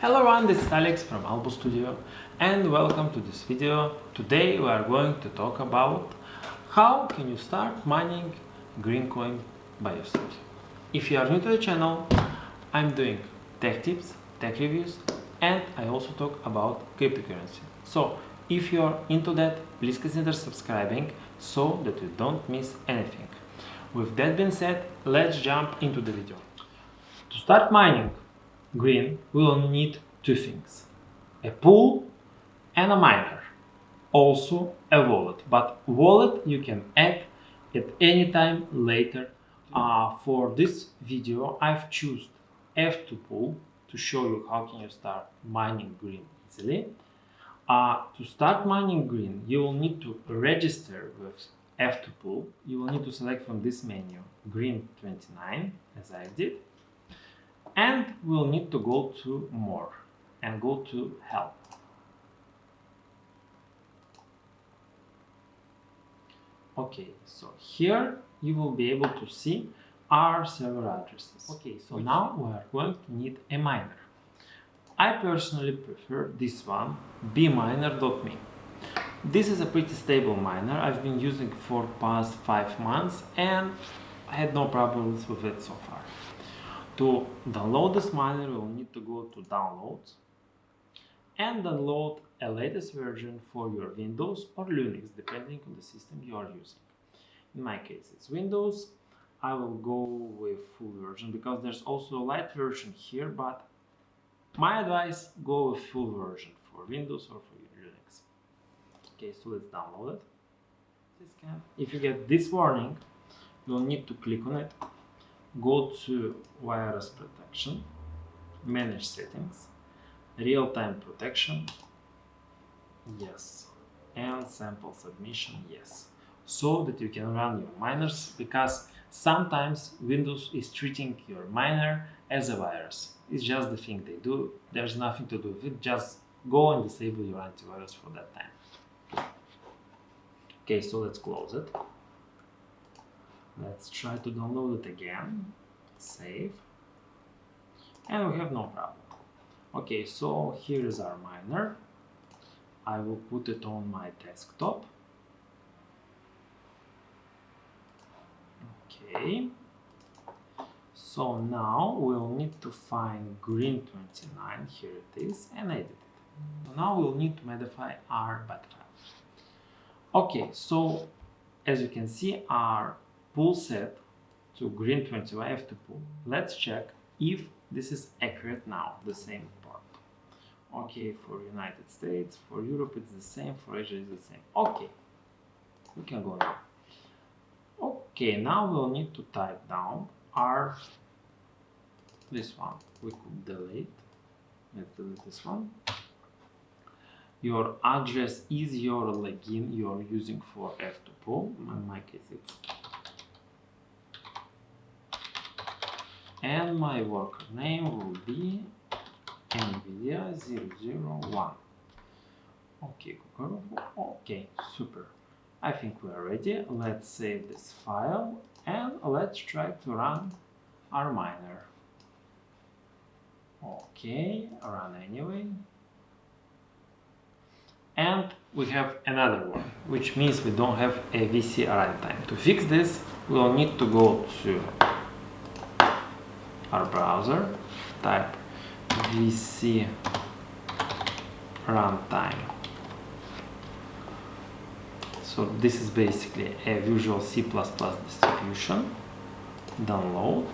Hello everyone, this is Alex from Albo Studio and welcome to this video. Today we are going to talk about how can you start mining Grin Coin by yourself. If you are new to the channel, I'm doing tech tips, tech reviews, and I also talk about cryptocurrency. So if you're into that, please consider subscribing so that you don't miss anything. With that being said, let's jump into the video. To start mining Grin, we will need two things: a pool and a miner, also a wallet, but wallet you can add at any time later. For this video I've chosen F2 pool to show you how can you start mining Grin easily. To start mining Grin, you will need to register with F2 pool. You will need to select from this menu Grin 29 as I did. And we'll need to go to more and go to help. Okay, so here you will be able to see our server addresses. Okay, so now we are going to need a miner. I personally prefer this one, bminer.me. This is a pretty stable miner. I've been using it for past 5 months and I had no problems with it so far. To download this miner, we will need to go to downloads and download a latest version for your Windows or Linux, depending on the system you are using. In my case, it's Windows. I will go with full version because there's also a light version here, but my advice, go with full version for Windows or for Linux. Okay, so let's download it. If you get this warning, you'll need to click on it. Go to virus protection, manage settings, real-time protection, yes, and sample submission, yes, so that you can run your miners, because sometimes Windows is treating your miner as a virus. It's just the thing they do. There's nothing to do with it. Just go and disable your antivirus for that time. Okay, so let's close it. Let's try to download it again, save, and we have no problem. Okay, so here is our miner. I will put it on my desktop. Okay, so now we'll need to find Grin 29, here it is, and edit it. So now we'll need to modify our bat file. Okay, so as you can see, our pool set to Grin 29 F2 pool. Let's check if this is accurate now, the same part. Okay, for United States, for Europe it's the same, for Asia it's the same. Okay, we can go now. Okay, now we'll need to type down our, this one, we could delete, let's delete this one. Your address is your login you're using for F2 pool, in my case it's, and my worker name will be NVIDIA 001. Okay, okay, super. I think we are ready. Let's save this file and let's try to run our miner. Okay, run anyway. And we have another one, which means we don't have a VCRuntime. To fix this, we'll need to go to our browser, type VCRuntime. So this is basically a Visual C++ distribution. Download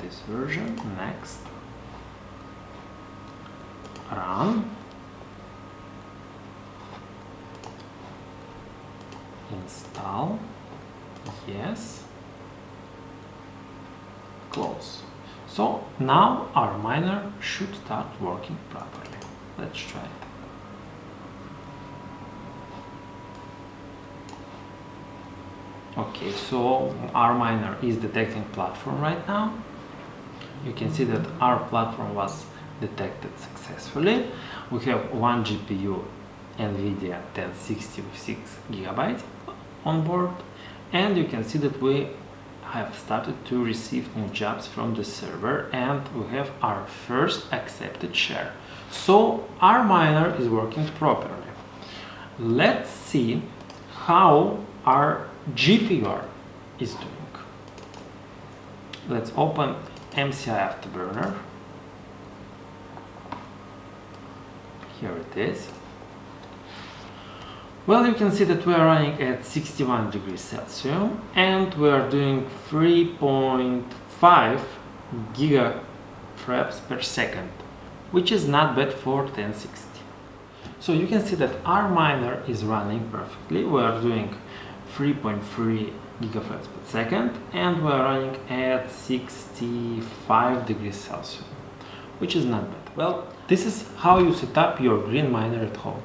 this version, next, run, install, yes, close. So now our miner should start working properly. Let's try it. Okay, so our miner is detecting platform right now. You can see that our platform was detected successfully. We have one GPU NVIDIA 1060 with 6 GB on board, and you can see that we have started to receive new jobs from the server, and we have our first accepted share. So our miner is working properly. Let's see how our GPU is doing. Let's open MCI Afterburner. Here it is. Well, you can see that we are running at 61 degrees Celsius and we are doing 3.5 gigafraps per second, which is not bad for 1060. So you can see that our miner is running perfectly. We are doing 3.3 gigafraps per second and we are running at 65 degrees Celsius, which is not bad. Well, this is how you set up your Grin miner at home.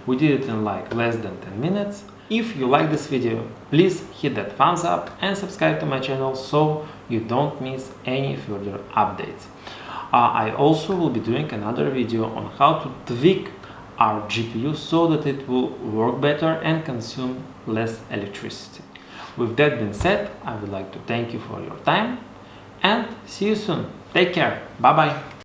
We did it in like less than 10 minutes. If you like this video, please hit that thumbs up and subscribe to my channel so you don't miss any further updates. I also will be doing another video on how to tweak our GPU so that it will work better and consume less electricity. With that being said, I would like to thank you for your time and see you soon. Take care. Bye bye.